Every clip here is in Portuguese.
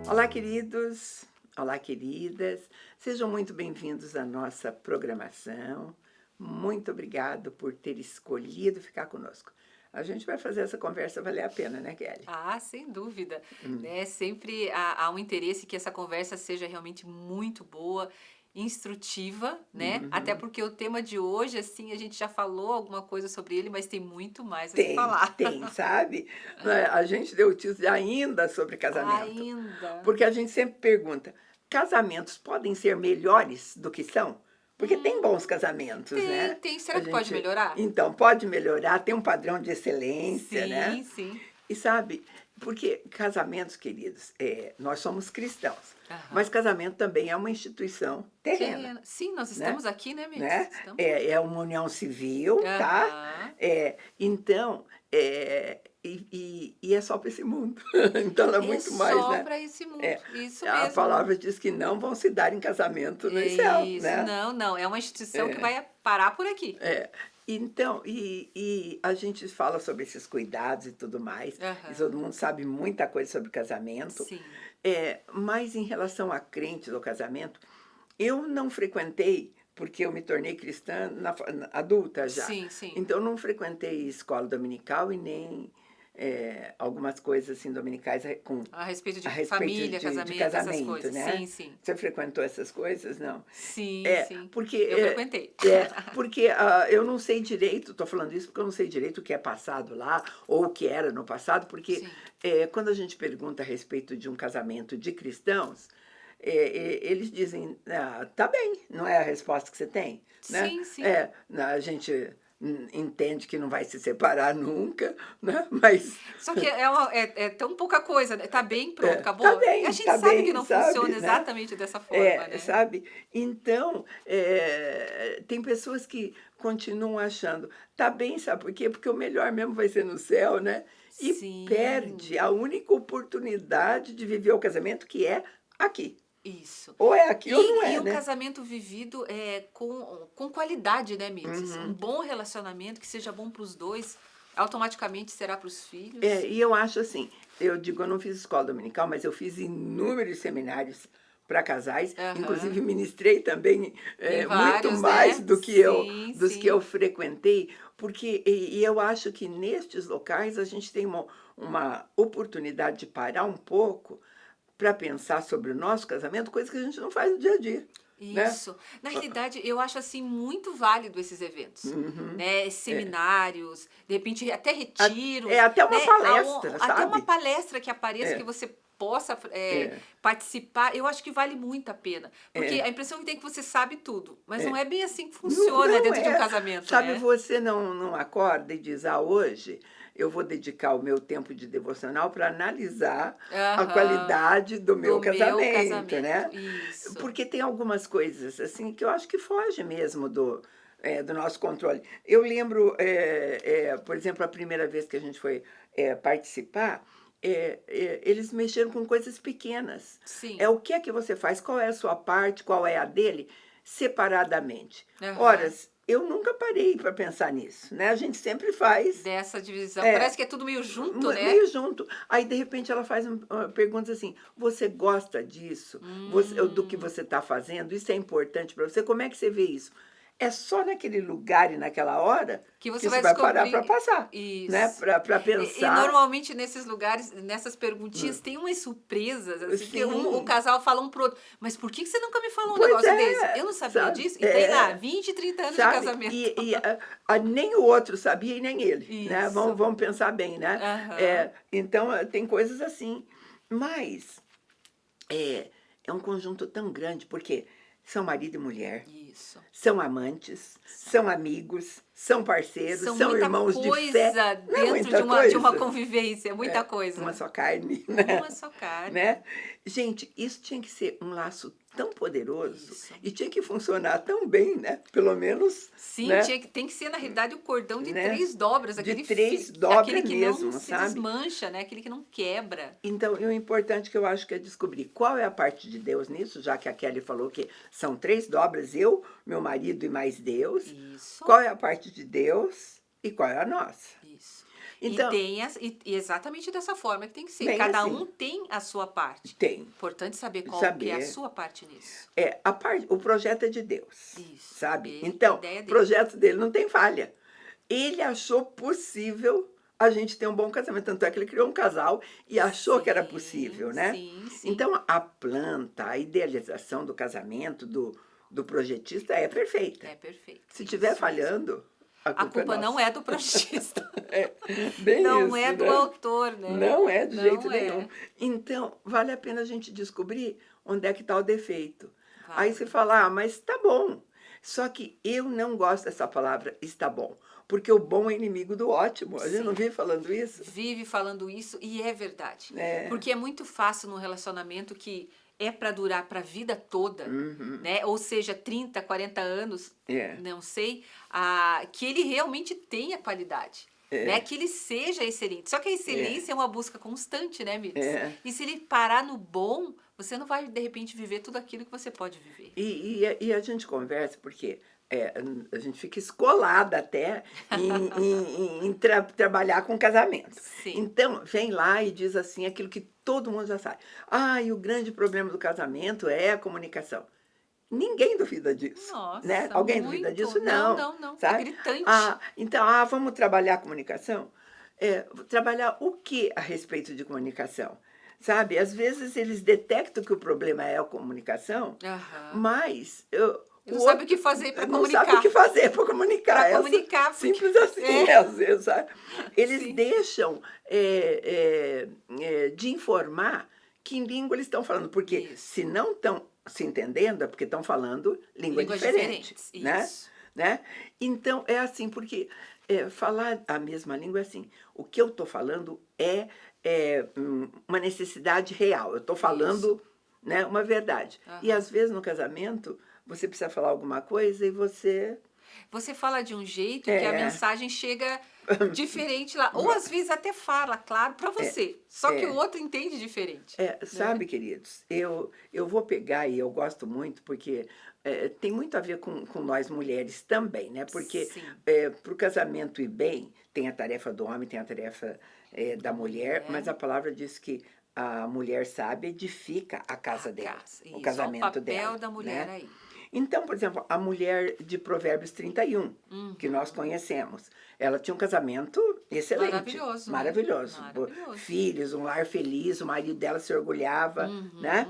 Olá, queridos. Olá, queridas. Sejam muito bem-vindos à nossa programação. Muito obrigado por ter escolhido ficar conosco. A gente vai fazer essa conversa valer a pena, né, Kelly? Ah, sem dúvida, né? Sempre há um interesse que essa conversa seja realmente muito boa, instrutiva, né? Até Uhum. porque o tema de hoje, assim, a gente já falou alguma coisa sobre ele, mas tem muito mais a se Tem, falar. tem, sabe? A gente deu o título de ainda sobre casamento, Ainda. porque a gente sempre pergunta: casamentos podem ser melhores do que são? Porque tem Hum, bons casamentos, tem, né? tem. Será A que pode gente, melhorar? então, pode melhorar, tem um padrão de excelência, né? Sim, sim. E sabe, porque casamentos, queridos, nós somos cristãos, mas Aham. casamento também é uma instituição terrena, Terreno. Sim, nós né? estamos aqui, né, Mides? Né? Estamos. É uma união civil, tá? Aham. Então, e é só para esse mundo. Então, é É muito mais, só né? para esse mundo. É, Isso a mesmo. palavra diz que não vão se dar em casamento no É céu, isso. né? Não, não. É uma instituição que É. vai parar por aqui. É, então, e a gente fala sobre esses cuidados e tudo mais, e todo Aham. mundo sabe muita coisa sobre casamento, Sim. mas em relação a crentes ou casamento, eu não frequentei, porque eu me tornei cristã adulta já, Sim, sim. então eu não frequentei escola dominical e nem algumas coisas assim dominicais A respeito a de respeito família, de casamento, essas casamento, coisas. né? Sim, sim. Você frequentou essas coisas? Não. Sim, É, sim. porque, Eu frequentei. eu não sei direito, estou falando isso porque eu não sei direito o que é passado lá, ou o que era no passado, porque Sim. quando a gente pergunta a respeito de um casamento de cristãos, eles dizem, tá bem, não é a resposta que você tem, né? Sim, sim. A gente entende que não vai se separar nunca, né? Mas Só que é tão pouca coisa, né? Tá bem, pronto, acabou. A gente tá sabe que bem, não sabe, funciona né? exatamente dessa forma, né? Sabe? Então, tem pessoas que continuam achando, tá bem, sabe por quê? Porque o melhor mesmo vai ser no céu, né? E perde Sim. a única oportunidade de viver o casamento que é aqui. Isso. Ou é aqui ou não E é, o né? casamento vivido com qualidade, né, Mirtes? Um Uhum. bom relacionamento que seja bom para os dois, automaticamente será para os filhos. E eu acho assim, eu digo, eu não fiz escola dominical, mas eu fiz inúmeros seminários para casais, Aham. inclusive ministrei também Em muito vários, mais né? Sim, dos que eu sim. frequentei, porque e eu acho que nestes locais a gente tem uma oportunidade de parar um pouco para pensar sobre o nosso casamento, coisa que a gente não faz no dia a dia, né? Isso. Na realidade, eu acho assim muito válido esses eventos, Uhum. né? É. Seminários, de repente até É retiros, até uma né? palestra, Até uma sabe? palestra que apareça que É, você possa é, participar, eu acho que vale muito a pena. Porque é. a impressão que tem é que você sabe tudo, mas não É. é bem assim que Não, funciona não dentro de um é. casamento, Sabe, né? você não acorda e diz, hoje eu vou dedicar o meu tempo de devocional para analisar a Aham. qualidade do Do meu meu casamento, casamento. né? Isso. Porque tem algumas coisas assim que eu acho que foge mesmo do nosso controle. Eu lembro, por exemplo, a primeira vez que a gente foi participar, eles mexeram com coisas pequenas. Sim. O que é que você faz? Qual é a sua parte? Qual é a dele? Separadamente. Ora, Aham. eu nunca parei para pensar nisso, né? A gente sempre faz Dessa divisão. é, Parece que é tudo meio junto, né? meio junto. Aí, de repente, ela faz perguntas assim: você gosta disso? Do que Hum. você está fazendo? Isso é importante para você? Como é que você vê isso? É só naquele lugar e naquela hora Que que você você vai vai parar para descobrir passar, né? isso. Para E pensar. normalmente nesses lugares, nessas perguntinhas, tem umas surpresas, assim, que o Sim, casal fala um pro outro, mas por que você nunca me falou um pois negócio desse? Eu é, não sabia sabe? disso. E tem lá 20, 30 anos de Sabe? casamento. Nem o outro sabia e nem ele, né? Isso. Vamos pensar bem, né? Aham. Então, tem coisas assim. Mas é, é um conjunto tão grande, porque são marido e mulher, Isso. são amantes, São. são amigos, são parceiros, São são muita irmãos de fé. coisa Não é dentro muita de uma coisa? convivência, muita Uma coisa. só carne, Uma né? só carne. né? Gente, isso tinha que ser um laço tão poderoso Isso. e tinha que funcionar tão bem, né? Pelo menos, Sim, né? tem que ser, na realidade, o cordão de né? três dobras, De aquele, três aquele dobra que não mesmo, se sabe? desmancha, né? Aquele que não quebra. Então, e o importante que eu acho que é descobrir qual é a parte de Deus nisso, já que a Kelly falou que são três dobras, eu, meu marido e mais Deus. Isso, Qual é a parte de Deus e qual é a nossa? isso. Então, E exatamente dessa forma que tem que ser. bem Cada assim, um tem a sua parte. tem. Importante saber qual que é a Saber. sua parte nisso. O projeto é de Deus, Isso. sabe? A Então, ideia o dele. projeto dele não tem falha. Ele achou possível a gente ter um bom casamento. Tanto é que ele criou um casal e achou que era Sim, possível, né? sim, sim. Então, a planta, a idealização do casamento, do projetista é perfeita. É perfeito. Se estiver Isso mesmo. falhando, a A culpa é culpa não nossa. é do projetista. É bem Não é isso, do né? autor, né? Não é de jeito Não nenhum. é. Então, vale a pena a gente descobrir onde é que está o defeito. Aí você Vale. fala, ah, mas está bom. Só que eu não gosto dessa palavra está bom, porque o bom é inimigo do ótimo. A gente não Sim. vive falando isso? Vive falando isso e é verdade. É. Porque é muito fácil num relacionamento que é para durar para a vida toda, Uhum. né? Ou seja, 30, 40 anos, É. não sei, que ele realmente tenha qualidade. Né? Que ele seja excelente. Só que a excelência é uma busca constante, né, Miris? É. E se ele parar no bom, você não vai, de repente, viver tudo aquilo que você pode viver. E a gente conversa porque a gente fica escolada até em trabalhar com casamento. Sim. Então, vem lá e diz assim aquilo que todo mundo já sabe. Ah, e o grande problema do casamento é a comunicação. Ninguém duvida disso, né? Nossa, Alguém duvida muito. disso? Não, Não, não, não. É sabe? gritante. Então, vamos trabalhar a comunicação? Trabalhar o que a respeito de comunicação? Sabe? Às vezes eles detectam que o problema é a comunicação, Aham. mas Ele não sabe o que fazer para não sabe o comunicar. que fazer para comunicar. Para comunicar, porque- Simples assim, às vezes, sabe? Eles Sim. deixam de informar que língua eles estão falando, porque Isso. se não estão se entendendo, é porque estão falando língua Línguas diferente, diferentes. né? Isso. Né? Então, é assim, porque falar a mesma língua é assim, o que eu estou falando é uma necessidade real, eu estou falando, né, uma verdade. E Aham. às vezes no casamento, você precisa falar alguma coisa e você... Você fala de um jeito que a É, mensagem chega diferente lá. Ou às vezes até fala, claro, para você. Só que o outro entende diferente. sabe, queridos, eu vou pegar e eu gosto muito porque tem muito a ver com nós mulheres também, né? Porque Sim. para o casamento ir bem, tem a tarefa do homem, tem a tarefa da mulher, mas a palavra diz que a mulher sábia edifica a casa dela, o Isso, casamento o papel dela. da mulher né? aí. Então, por exemplo, a mulher de Provérbios 31, que nós conhecemos, ela tinha um casamento excelente. Maravilhoso, né? Maravilhoso. Maravilhoso. Filhos, um lar feliz, o marido dela se orgulhava, né?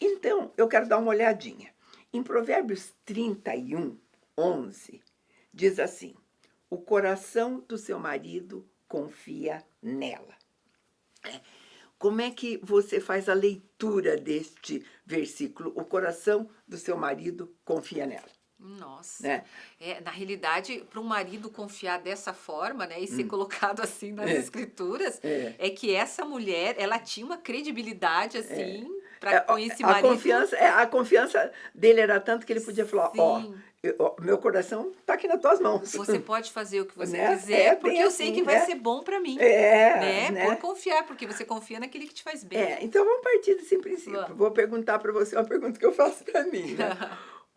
Então, eu quero dar uma olhadinha. Em Provérbios 31, 11, diz assim, o coração do seu marido confia nela. Como é que você faz a leitura deste versículo? O coração do seu marido confia nela. Nossa. Né? Na realidade, para um marido confiar dessa forma, né, e ser colocado assim nas escrituras, é que essa mulher, ela tinha uma credibilidade assim, com esse marido. A confiança dele era tanto que ele podia falar, Sim. meu coração está aqui nas tuas mãos. Você pode fazer o que você Né? quiser, porque bem eu sei assim, que vai né? ser bom para mim. Né? Por confiar, porque você confia naquele que te faz bem. Então vamos partir desse princípio. Vamos. Vou perguntar para você uma pergunta que eu faço para mim. Né?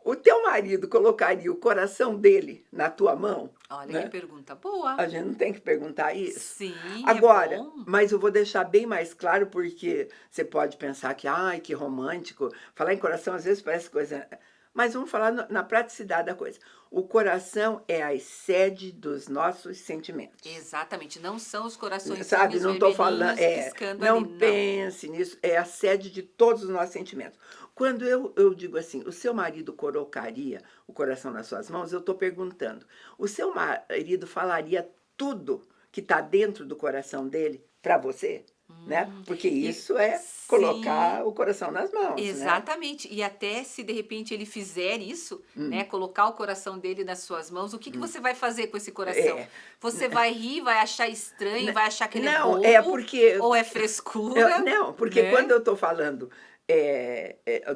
O teu marido colocaria o coração dele na tua mão? Olha, né? que pergunta boa. A gente não tem que perguntar isso? Sim, Agora, é bom. mas eu vou deixar bem mais claro, porque você pode pensar que, ai, que romântico. Falar em coração às vezes parece coisa... Mas vamos falar na praticidade da coisa. O coração é a sede dos nossos sentimentos. Exatamente, não são os corações Sabe, não estou falando... piscando não ali, não. pense nisso, é a sede de todos os nossos sentimentos. Quando eu digo assim, o seu marido colocaria o coração nas suas mãos, eu estou perguntando, o seu marido falaria tudo que está dentro do coração dele para você? Né? Porque isso é colocar o coração nas mãos. Exatamente. Né? E até se de repente ele fizer isso, né, colocar o coração dele nas suas mãos, o que você vai fazer com esse coração? Você vai rir, vai achar estranho, vai achar que ele é bobo? Porque, ou é frescura? Não, porque né? quando eu estou falando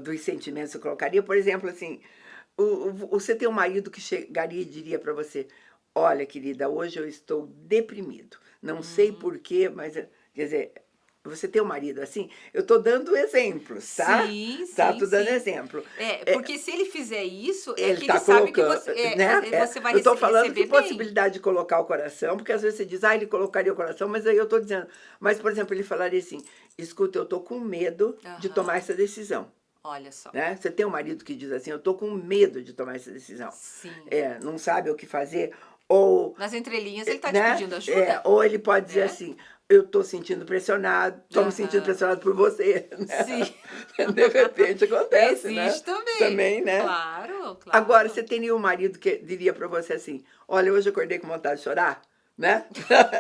dos sentimentos, eu colocaria, por exemplo, assim, você tem um marido que chegaria e diria para você, olha, querida, hoje eu estou deprimido. Não sei porquê, mas, quer dizer, você tem um marido assim, eu tô dando exemplos, tá? Sim, Tá, sim, tô dando sim. exemplo. Porque se ele fizer isso, é Ele que tá ele sabe que colocando, você, né? você vai Eu tô falando que receber bem. possibilidade de colocar o coração, porque às vezes você diz, ele colocaria o coração, mas aí eu tô dizendo. Mas, por exemplo, ele falaria assim, escuta, eu tô com medo de tomar essa decisão. Olha só. Né? Você tem um marido que diz assim, eu tô com medo de tomar essa decisão. Sim. Não sabe o que fazer, ou... Nas entrelinhas ele tá te né? pedindo ajuda. Ou ele pode dizer assim, eu tô sentindo pressionado, tô me sentindo pressionado por você. Né? Sim. De repente acontece, Existe né? também. né? Claro. Agora, você teria um marido que diria pra você assim, olha, hoje eu acordei com vontade de chorar? Né?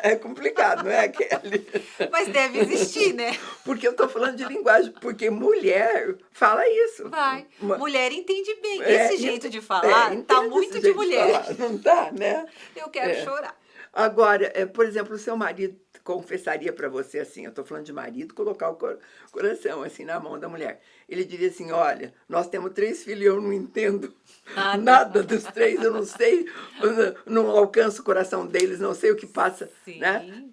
É complicado, não é, Kelly? Mas deve existir, né? Porque eu tô falando de linguagem, porque mulher fala isso. Vai. Mulher entende bem. Esse jeito de falar tá entende muito esse de jeito mulher. falar, não tá, né? Eu quero chorar. Agora, por exemplo, o seu marido confessaria pra você assim, eu tô falando de marido, colocar o coração assim na mão da mulher. Ele diria assim, olha, nós temos 3 filhos e eu não entendo nada dos 3, eu não sei, não alcanço o coração deles, não sei o que passa, Sim. né?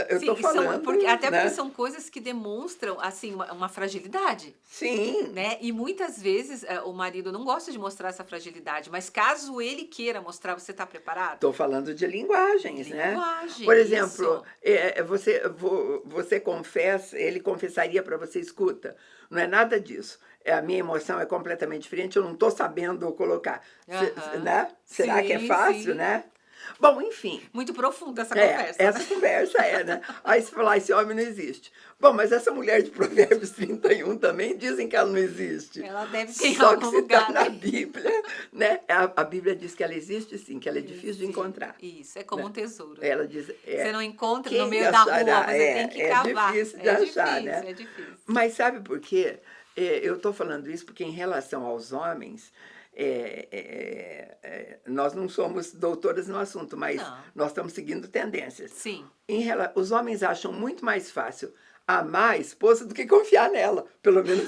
Eu tô falando, porque né? são coisas que demonstram assim uma fragilidade. Sim. Né? E muitas vezes o marido não gosta de mostrar essa fragilidade, mas caso ele queira mostrar, você está preparado? Estou falando de linguagens, né? Por exemplo, você confessa, ele confessaria para você, escuta, não é nada disso. A minha emoção é completamente diferente, eu não estou sabendo colocar. Né? Será que é fácil, né? Bom, enfim. Muito profunda essa conversa. Essa conversa né? Aí você fala, esse homem não existe. Bom, mas essa mulher de Provérbios 31 também dizem que ela não existe. Ela deve ter em Só algum que você lugar. Tá na Bíblia, né? A Bíblia diz que ela existe sim, que ela é difícil de encontrar. Isso, é como um tesouro. Ela diz, você não encontra no quem meio da rua, achará? você tem que cavar. É difícil de achar, né? É difícil. Mas sabe por quê? Eu estou falando isso porque em relação aos homens, nós não somos doutoras no assunto, mas nós estamos seguindo tendências. Sim. Os homens acham muito mais fácil amar a esposa do que confiar nela. Pelo menos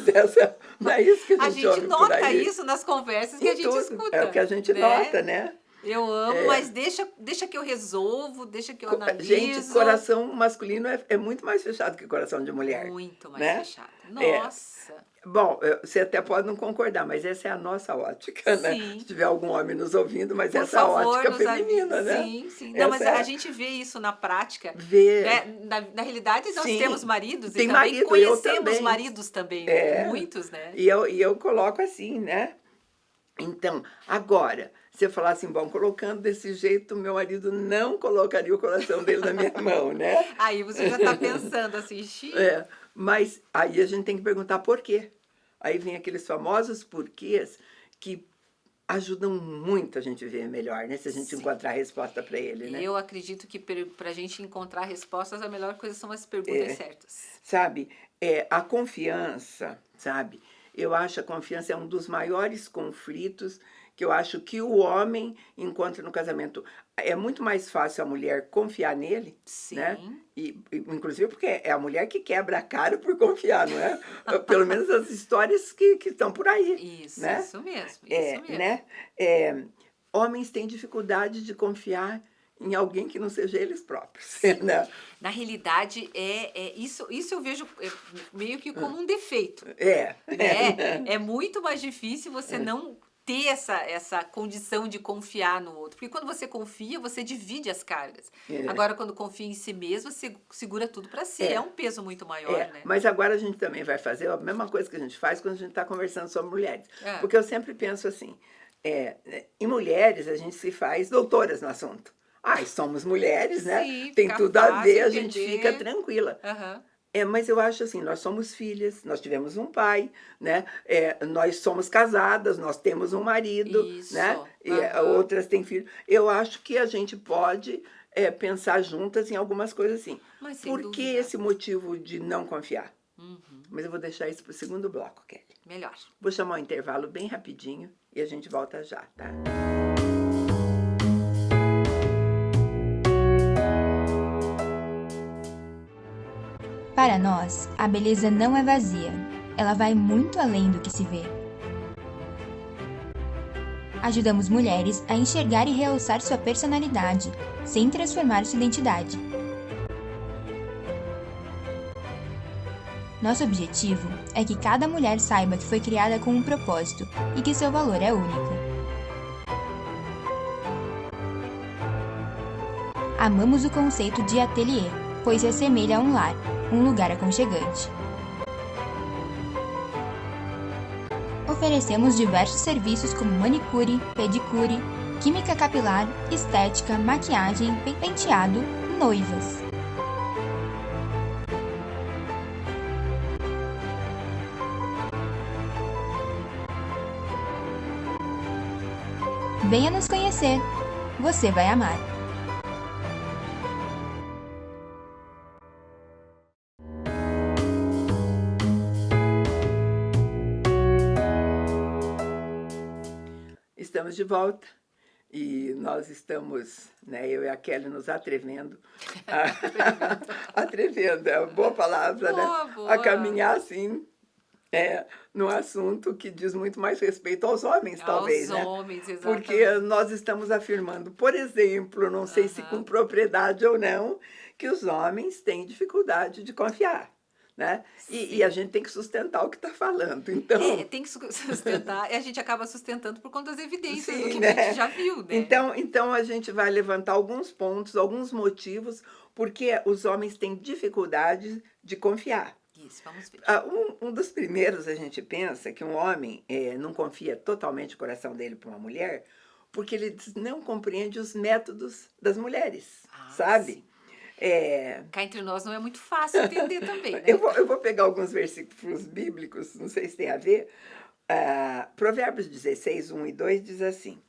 não é isso que a gente ouve por aí. nota isso nas conversas que a gente escuta. É o que a gente nota, né? Eu amo, mas deixa que eu resolvo, deixa que eu analiso. Gente, coração masculino é muito mais fechado que o coração de mulher. Muito mais né? fechado. Nossa! Bom, você até pode não concordar, mas essa é a nossa ótica, né? Se tiver algum homem nos ouvindo, mas por essa favor, ótica feminina, né? Sim. Não, mas a gente vê isso na prática. Né? Na realidade, nós temos maridos Tem e também marido, conhecemos maridos também, muitos, né? E eu coloco assim, né? Então, agora, você falar assim, bom, colocando desse jeito, meu marido não colocaria o coração dele na minha mão, né? Aí você já está pensando assim, mas aí a gente tem que perguntar por quê. Aí vem aqueles famosos porquês que ajudam muito a gente ver melhor, né? Se a gente encontrar a resposta para ele, né? Eu acredito que para a gente encontrar respostas, a melhor coisa são as perguntas certas. Sabe, a confiança, sabe? Eu acho a confiança é um dos maiores conflitos que eu acho que o homem encontra no casamento. É muito mais fácil a mulher confiar nele, né? Inclusive porque é a mulher que quebra a cara por confiar, não é? Pelo menos as histórias que estão por aí. Isso, né? Isso mesmo. Né? Homens têm dificuldade de confiar em alguém que não seja eles próprios. Né? Na realidade, isso eu vejo meio que como um defeito. É muito mais difícil você não ter essa condição de confiar no outro. Porque quando você confia, você divide as cargas. Agora, quando confia em si mesmo, você segura tudo para si. É um peso muito maior, né? Mas agora a gente também vai fazer a mesma coisa que a gente faz quando a gente está conversando sobre mulheres. Porque eu sempre penso assim, em mulheres a gente se faz doutoras no assunto. Somos mulheres, né? Tem tudo a ver, a gente fica tranquila. Mas eu acho assim, nós somos filhas, nós tivemos um pai, né? Nós somos casadas, nós temos um marido, né? E outras têm filhos. Eu acho que a gente pode pensar juntas em algumas coisas assim. Mas, por que esse motivo de não confiar? Mas eu vou deixar isso para o segundo bloco, Kelly. Melhor. Vou chamar um intervalo bem rapidinho e a gente volta já, tá? Para nós, a beleza não é vazia. Ela vai muito além do que se vê. Ajudamos mulheres a enxergar e realçar sua personalidade, sem transformar sua identidade. Nosso objetivo é que cada mulher saiba que foi criada com um propósito e que seu valor é único. Amamos o conceito de ateliê, pois se assemelha a um lar, um lugar aconchegante. Oferecemos diversos serviços como manicure, pedicure, química capilar, estética, maquiagem, penteado, noivas. Venha nos conhecer. Você vai amar. Estamos de volta e nós estamos, né, eu e a Kelly nos atrevendo, atrevendo, é uma boa palavra, Boa, né? boa. A caminhar assim, num assunto que diz muito mais respeito aos homens, talvez, Aos né? homens, exatamente. Porque nós estamos afirmando, por exemplo, não sei se com propriedade ou não, que os homens têm dificuldade de confiar. Né? E a gente tem que sustentar o que está falando. Então, tem que sustentar, e a gente acaba sustentando por conta das evidências sim, do que né? a gente já viu, né? Então a gente vai levantar alguns pontos, alguns motivos, porque os homens têm dificuldade de confiar. Isso, vamos ver. Um dos primeiros a gente pensa que um homem não confia totalmente o coração dele para uma mulher, porque ele não compreende os métodos das mulheres, sabe? Sim. Cá entre nós não é muito fácil entender também, né? Eu vou pegar alguns versículos bíblicos, não sei se tem a ver. Provérbios 16, 1 e 2 diz assim: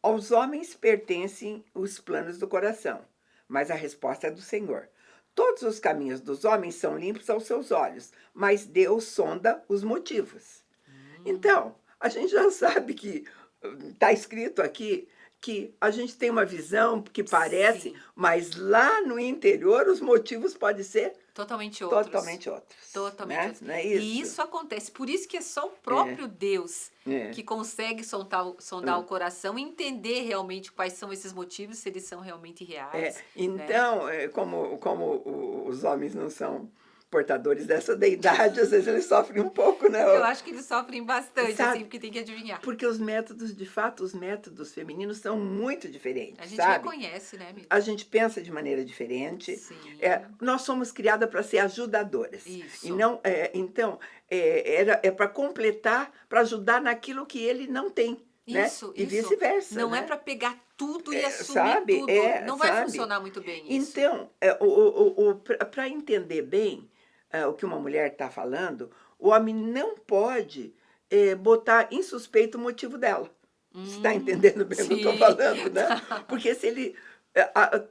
aos homens pertencem os planos do coração, mas a resposta é do Senhor. Todos os caminhos dos homens são limpos aos seus olhos, mas Deus sonda os motivos. Então, a gente já sabe que está escrito aqui que a gente tem uma visão que parece, Sim. mas lá no interior os motivos podem ser Totalmente outros. totalmente outros. Totalmente Né? outros. Não é isso? E isso acontece. Por isso que é só o próprio Deus que consegue sondar o coração e entender realmente quais são esses motivos, se eles são realmente reais. Então, como os homens não são portadores dessa deidade, às vezes eles sofrem um pouco, né? Eu acho que eles sofrem bastante, Sabe? assim, porque tem que adivinhar. Porque os métodos, de fato, os métodos femininos são muito diferentes, A gente sabe? reconhece, né, amiga? A gente pensa de maneira diferente. Sim. Nós somos criadas para ser ajudadoras. Isso. E não, é para completar, para ajudar naquilo que ele não tem. Isso, né? E vice-versa. Não né? é para pegar tudo e assumir sabe? tudo. Não vai funcionar muito bem isso. Então, para entender bem o que uma mulher está falando, o homem não pode botar em suspeito o motivo dela. Você está entendendo bem o que eu estou falando, né? Porque se ele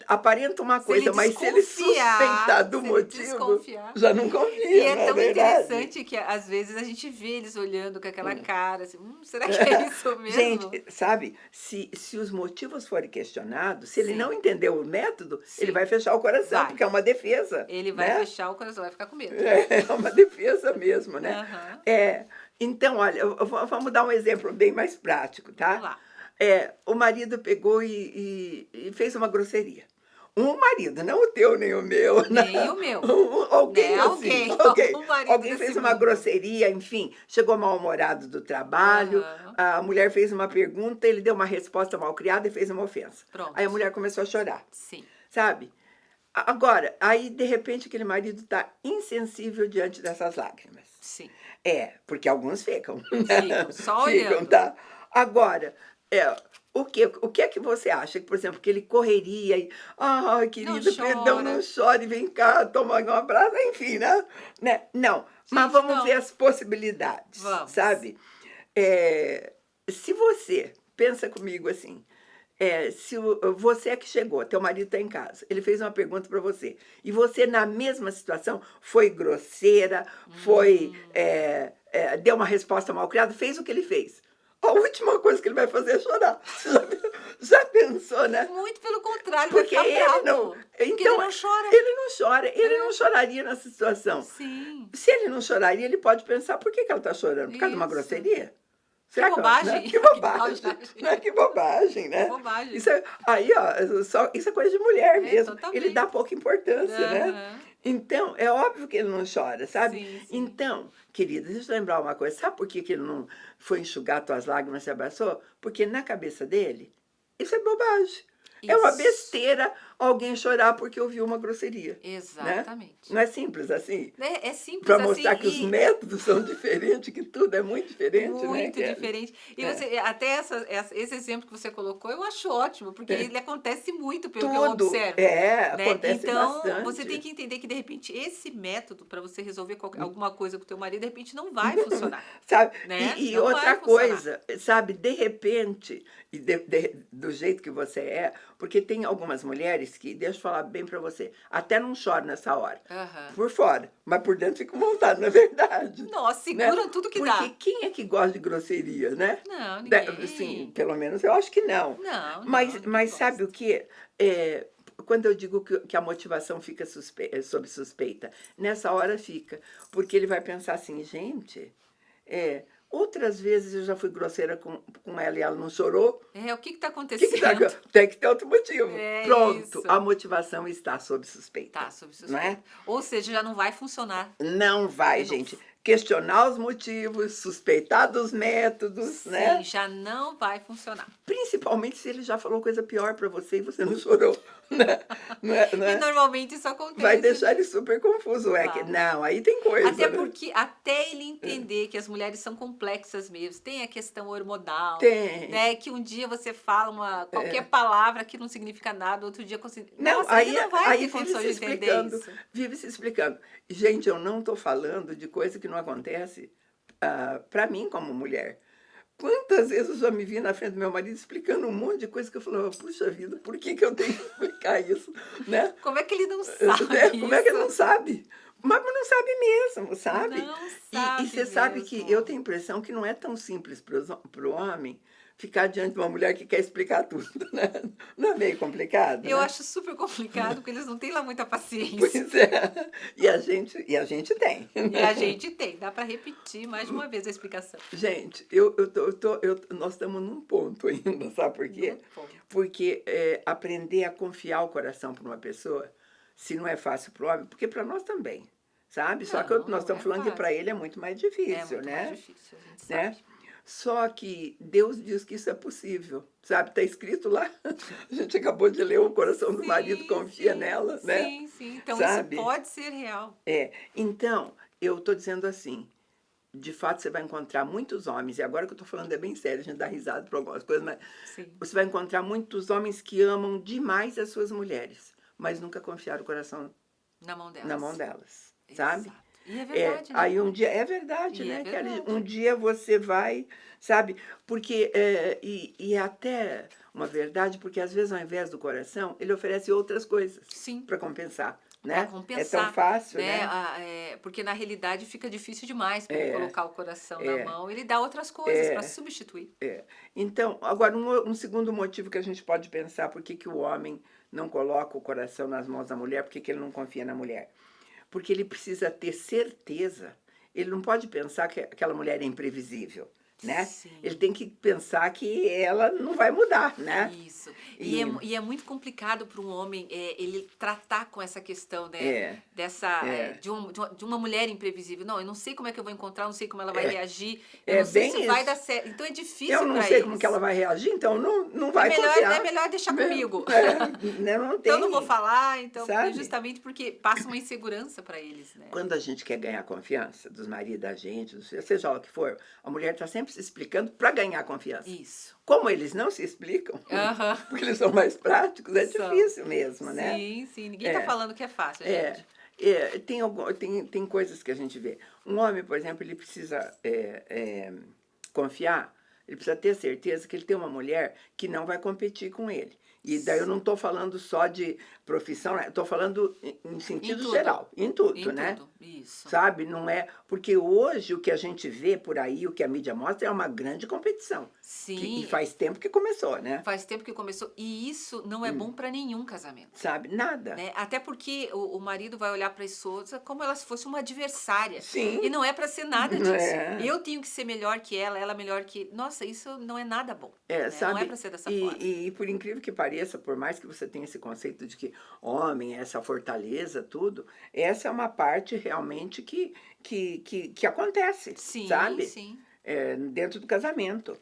aparenta uma coisa, mas se ele suspeitar do motivo, já não confia. E é tão verdade? interessante que às vezes a gente vê eles olhando com aquela cara, assim, será que é isso mesmo? Gente, sabe, se os motivos forem questionados, se ele não entendeu o método, ele vai fechar o coração, porque é uma defesa. Ele vai fechar o coração, vai ficar com medo. É uma defesa mesmo, né? Uhum. Então, olha, vamos dar um exemplo bem mais prático, tá? Vamos lá. O marido pegou e fez uma grosseria. Um marido, não o teu, nem o meu. Nem o meu. Alguém né? assim. Alguém fez uma grosseria, enfim, chegou mal-humorado do trabalho, a mulher fez uma pergunta, ele deu uma resposta mal-criada e fez uma ofensa. Pronto. Aí a mulher começou a chorar. Sim. Sabe? Agora, aí de repente aquele marido está insensível diante dessas lágrimas. Sim. Porque alguns ficam. Ficam, só olhando. Ficam, tá? Agora, o que é que você acha? Por exemplo, que ele correria e... querido, perdão, não chore, vem cá, toma um abraço, enfim, né? Não, mas vamos ver as possibilidades, sabe? Se você, pensa comigo assim, se você é que chegou, teu marido está em casa, ele fez uma pergunta para você, e você, na mesma situação, foi grosseira, deu uma resposta mal criada, fez o que ele fez. A última coisa que ele vai fazer é chorar. Já pensou, né? Muito pelo contrário, porque vai ficar ele bravo. não. Porque Então, ele não chora. Ele não choraria nessa situação. Sim. Se ele não choraria, ele pode pensar, por que ela está chorando? Por causa de uma grosseria? Que bobagem. Né? Que bobagem. Que bobagem, né? Que bobagem. Isso é coisa de mulher mesmo. Totalmente. Ele dá pouca importância, né? Então, é óbvio que ele não chora, sabe? Sim, sim. Então, querida, deixa eu lembrar uma coisa. Sabe por que que ele não foi enxugar tuas lágrimas e se abraçou? Porque na cabeça dele, isso é bobagem. É uma Isso. besteira alguém chorar porque ouviu uma grosseria. Né? Exatamente. Não é simples assim? É simples Para assim. mostrar que os métodos são diferentes, que tudo é muito diferente, né? Muito Kelly? diferente. E É. você, até esse exemplo que você colocou, eu acho ótimo, porque ele acontece muito, pelo que eu Tudo. observo. É, Né? acontece Então, bastante. você tem que entender que, de repente, esse método para você resolver alguma coisa com o teu marido, de repente, não vai funcionar. Sabe? Né? E Não outra vai funcionar. coisa, sabe, de repente, e do jeito que você é, porque tem algumas mulheres que, deixa eu falar bem pra você, até não choram nessa hora. Aham. Por fora, mas por dentro ficam montados, não é verdade? Nossa, seguram Né? tudo que Porque dá. quem é que gosta de grosseria, né? Não, ninguém. Sim, pelo menos eu acho que não. Não, Mas ninguém sabe o gosta. que? Quando eu digo que a motivação fica sob suspeita, nessa hora fica. Porque ele vai pensar assim, gente, outras vezes eu já fui grosseira com ela e ela não chorou. O que está Que acontecendo? tem que ter outro motivo. É Pronto, isso. a motivação está sob suspeita. Tá, sob Não suspeita. é? Ou seja, já não vai funcionar. Não vai, De novo. gente. Questionar os motivos, suspeitar dos métodos, Sim, né? já não vai funcionar. Principalmente se ele já falou coisa pior pra você e você não chorou, né? Não E é? normalmente isso acontece. Vai deixar ele super confuso. Claro. Não, aí tem coisa, Até né? porque, até ele entender que as mulheres são complexas mesmo, tem a questão hormonal, Tem. né? Que um dia você fala qualquer palavra que não significa nada, outro dia... Não, Nossa, ele não vai aí ter vive condições se de entender explicando, isso. vive se explicando. Gente, eu não estou falando de coisa que não acontece para mim como mulher. Quantas vezes eu já me vi na frente do meu marido explicando um monte de coisa que eu falava, puxa vida, por que eu tenho que explicar isso, né? Como é que ele não sabe Como é que ele isso? não sabe? Mas não sabe mesmo, sabe? Não sabe E você sabe que mesmo. eu tenho a impressão que não é tão simples para o homem ficar diante de uma mulher que quer explicar tudo, né? Não é meio complicado? Eu né? acho super complicado, porque eles não têm lá muita paciência. Pois é. E a gente tem. E a gente tem, dá para repetir mais uma vez a explicação. Gente, nós estamos num ponto ainda, sabe por quê? No ponto. Porque aprender a confiar o coração para uma pessoa, se não é fácil para o homem, porque para nós também, sabe? Só que Não, nós estamos é falando que fácil. para ele é muito mais É difícil, muito né? mais difícil, a gente Né? sabe. Só que Deus diz que isso é possível, sabe? Está escrito lá. A gente acabou de ler, o coração do marido confia nela, né? Sim, sim. Então Sabe? isso pode ser real. Então, eu estou dizendo assim, de fato você vai encontrar muitos homens, e agora que eu estou falando é bem sério, a gente dá risada por algumas coisas, mas Sim. você vai encontrar muitos homens que amam demais as suas mulheres, mas nunca confiaram o coração Na mão delas. na mão delas, sabe? Exato. E é verdade, né? Aí um dia, é verdade, E né, é Kelly? verdade. Um dia você vai, sabe? Porque, e é até uma verdade, porque às vezes ao invés do coração, ele oferece outras coisas Sim. para compensar, Pra né? compensar, É tão fácil, né? né? Porque na realidade fica difícil demais para ele colocar o coração É. na mão. Ele dá outras coisas para substituir. Então, agora, um segundo motivo que a gente pode pensar por que o homem não coloca o coração nas mãos da mulher, por que ele não confia na mulher? Porque ele precisa ter certeza, ele não pode pensar que aquela mulher é imprevisível, né? Sim. Ele tem que pensar que ela não vai mudar, né? Isso. E é muito complicado para um homem ele tratar com essa questão, né? De uma mulher imprevisível. Não, eu não sei como é que eu vou encontrar, não sei como ela vai reagir, eu não sei bem se vai isso. dar certo. Então é difícil Eu não para sei eles. como que ela vai reagir, então não vai É confiar. melhor deixar comigo. Né? Não tem. Então eu não vou falar, então Sabe? justamente porque passa uma insegurança para eles, né? Quando a gente quer ganhar a confiança dos maridos da gente, seja lá o que for, a mulher está sempre se explicando para ganhar confiança. Isso. Como eles não se explicam, Aham. porque eles são mais práticos, é São. difícil mesmo, né? Sim, sim. Ninguém tá falando que é fácil, gente. Tem coisas que a gente vê. Um homem, por exemplo, ele precisa confiar, ele precisa ter certeza que ele tem uma mulher que não vai competir com ele. E daí eu não estou falando só de profissão, estou falando em sentido tudo. geral, em tudo, Em né? tudo. Isso. Sabe? Não é. Porque hoje o que a gente vê por aí, o que a mídia mostra, é uma grande competição. Sim. E faz tempo que começou, né? Faz tempo que começou. E isso não é bom para nenhum casamento. Sabe? Nada. Né? Até porque o marido vai olhar para a esposa como ela se fosse uma adversária. Sim. E não é para ser nada disso. É. Eu tenho que ser melhor que ela melhor que... Nossa, isso não é nada bom. Né? Sabe? Não é para ser dessa forma. E por incrível que pareça, pareça, por mais que você tenha esse conceito de que homem é essa fortaleza, tudo, essa é uma parte realmente que acontece, Sim, sabe? sim. Dentro do casamento.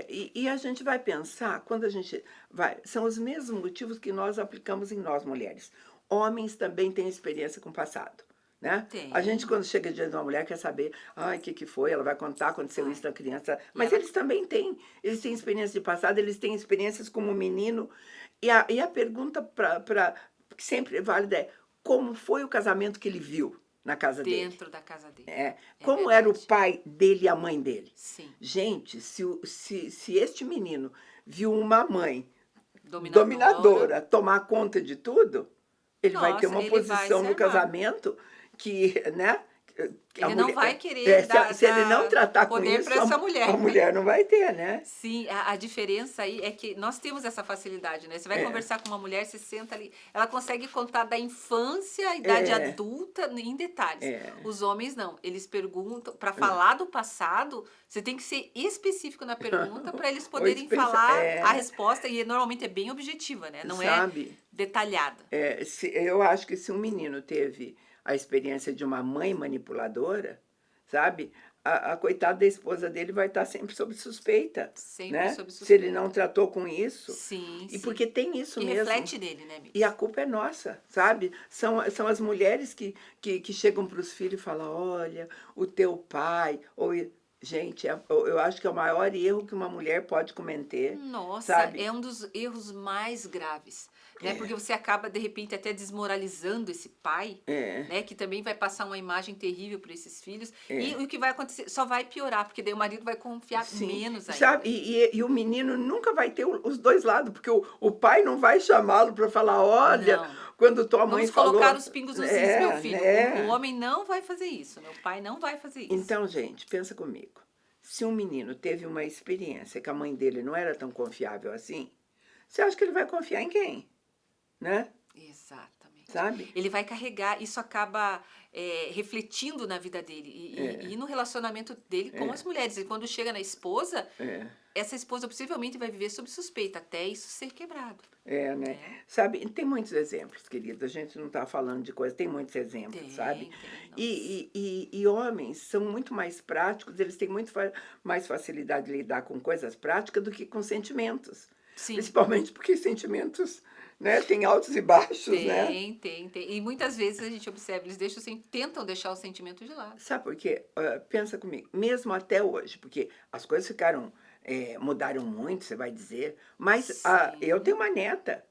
E a gente vai pensar, quando a gente vai... São os mesmos motivos que nós aplicamos em nós, mulheres. Homens também têm experiência com o passado. Né? A gente, Tem. quando chega diante de uma mulher, quer saber, o que foi, ela vai contar, aconteceu isso Vai. na criança. E Mas ela eles também têm. Eles têm experiência de passado, eles têm experiências como menino. E a pergunta que sempre é válida é, como foi o casamento que ele viu na casa dele? dentro da casa dele. Como era o verdade. pai dele e a mãe dele? Sim. Gente, se este menino viu uma mãe Dominadora. dominadora tomar conta de tudo, ele vai ter Nossa, uma ele vai posição se no armar. casamento que, né? Ele não vai querer se ele não tratar com poder isso, para essa mulher. a mulher não vai ter, né? Sim, a diferença aí é que nós temos essa facilidade, né? Você vai conversar com uma mulher, você senta ali, ela consegue contar da infância à idade adulta em detalhes. Os homens não, eles perguntam, para falar do passado, você tem que ser específico na pergunta para eles poderem falar a resposta, e normalmente é bem objetiva, né? Não Sabe? é detalhada. Eu acho que se um menino teve a experiência de uma mãe manipuladora, sabe? A coitada da esposa dele vai estar sempre sob suspeita. Sempre né? sob suspeita. Se ele não tratou com isso. Sim, E porque tem isso que mesmo. reflete nele, né, Miss? E a culpa é nossa, sabe? São as mulheres que chegam para os filhos e falam, olha, o teu pai... Gente, eu acho que é o maior erro que uma mulher pode cometer. Nossa, sabe? é um dos erros mais graves, né? Porque você acaba, de repente, até desmoralizando esse pai, né? Que também vai passar uma imagem terrível para esses filhos. E o que vai acontecer só vai piorar, porque daí o marido vai confiar menos ainda. Sabe? E o menino nunca vai ter os dois lados, porque o pai não vai chamá-lo para falar, olha, quando tua mãe falou... Vamos colocar os pingos nos is, meu filho. Né? O homem não vai fazer isso, meu pai não vai fazer isso. Então, gente, pensa comigo. Se um menino teve uma experiência que a mãe dele não era tão confiável assim, você acha que ele vai confiar em quem? Né? Exatamente. Sabe? Ele vai carregar, isso acaba refletindo na vida dele e no relacionamento dele com as mulheres. E quando chega na esposa, essa esposa possivelmente vai viver sob suspeita, até isso ser quebrado. Né? Sabe, tem muitos exemplos, querida. A gente não está falando de coisa, tem muitos exemplos, sabe? E homens são muito mais práticos, eles têm muito mais facilidade de lidar com coisas práticas do que com sentimentos. Sim. Principalmente porque sentimentos, né, tem altos e baixos, né? Tem. E muitas vezes a gente observa, eles tentam deixar o sentimento de lado. Sabe por quê? Pensa comigo, mesmo até hoje, porque as coisas ficaram... mudaram muito, você vai dizer, mas eu tenho uma neta,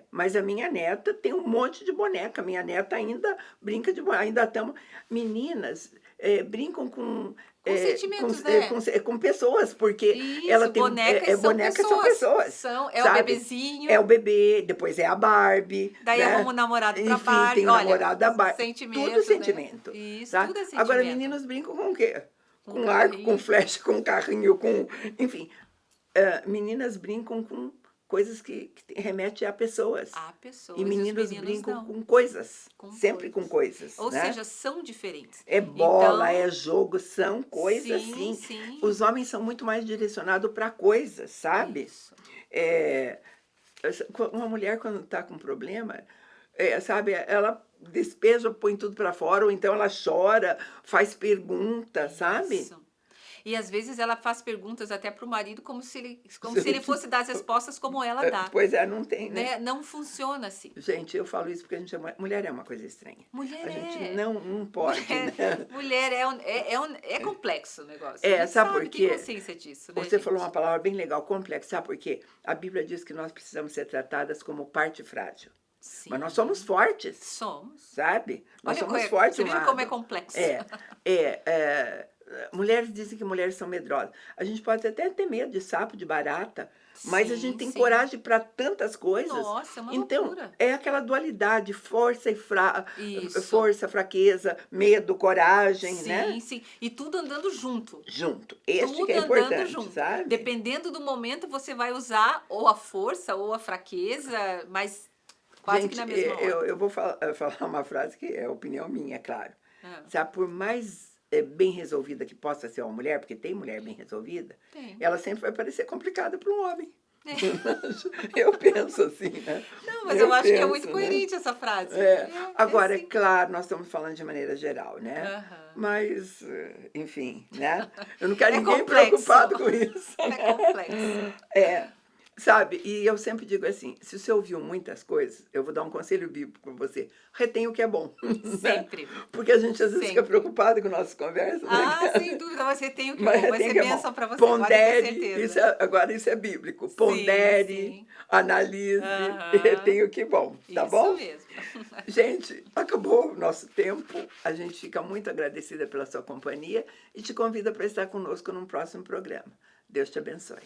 mas a minha neta tem um monte de boneca, minha neta ainda brinca de boneca, ainda estamos... Meninas brincam com sentimentos, né? Com pessoas, porque isso, ela tem bonecas são pessoas. É o bebezinho. É o bebê, depois é a Barbie. Daí né? arruma um namorado pra Enfim, Barbie. tem o namorado da Barbie. Sentimento, tudo sentimento. Né? Isso, tá? tudo é sentimento. Agora, meninos brincam com o quê? Com carrinho. arco, com flecha, com carrinho, com... Enfim, meninas brincam com coisas que remetem a pessoas. A pessoas. E meninos brincam não. com coisas. Sempre com coisas. Ou né? seja, são diferentes. É bola, então, é jogo, são coisas assim. Sim. Os homens são muito mais direcionados para coisas, sabe? Isso. Uma mulher, quando está com problema, sabe, ela despeja, põe tudo para fora, ou então ela chora, faz perguntas, sabe? Isso. E às vezes ela faz perguntas até para o marido como se ele fosse dar as respostas como ela dá. Pois não tem, né? Não funciona assim. Gente, eu falo isso porque a gente mulher é uma coisa estranha. Mulher a gente não pode, mulher, né? é complexo o negócio. Sabe por quê? Tem consciência disso, né, Você falou uma palavra bem legal, complexo. Sabe por quê? A Bíblia diz que nós precisamos ser tratadas como parte frágil. Sim. Mas nós somos fortes. Somos. Sabe? Nós Olha, somos fortes. Você viu como é complexo. Mulheres dizem que mulheres são medrosas. A gente pode até ter medo de sapo, de barata, mas a gente tem coragem para tantas coisas. Nossa, é uma então, loucura. É aquela dualidade, força força, fraqueza, medo, coragem, né? Sim. E tudo andando junto. Junto. Tudo que é importante, andando junto. sabe? Dependendo do momento, você vai usar ou a força ou a fraqueza, mas quase gente, que na mesma hora. Eu vou falar uma frase que é opinião minha, é claro. Sabe, por mais bem resolvida que possa ser uma mulher, porque tem mulher bem resolvida, ela sempre vai parecer complicada para um homem. Eu penso assim, né? Não, mas eu acho que é muito coerente, né? Essa frase. Agora, é assim. claro, nós estamos falando de maneira geral, né? Mas, enfim, né? Eu não quero ninguém complexo. preocupado com isso. É complexo. Sabe? E eu sempre digo assim, se você ouviu muitas coisas, eu vou dar um conselho bíblico para você, retém o que é bom. Sempre. Porque a gente às vezes fica preocupado com nossas conversas. Ah, sem dúvida, mas retém o que é bom, vai ser bênção para você, pondere, pode ter certeza. agora isso é bíblico, pondere, analise, e retém o que é bom, tá bom? Isso mesmo. Gente, acabou o nosso tempo, a gente fica muito agradecida pela sua companhia e te convida para estar conosco num próximo programa. Deus te abençoe.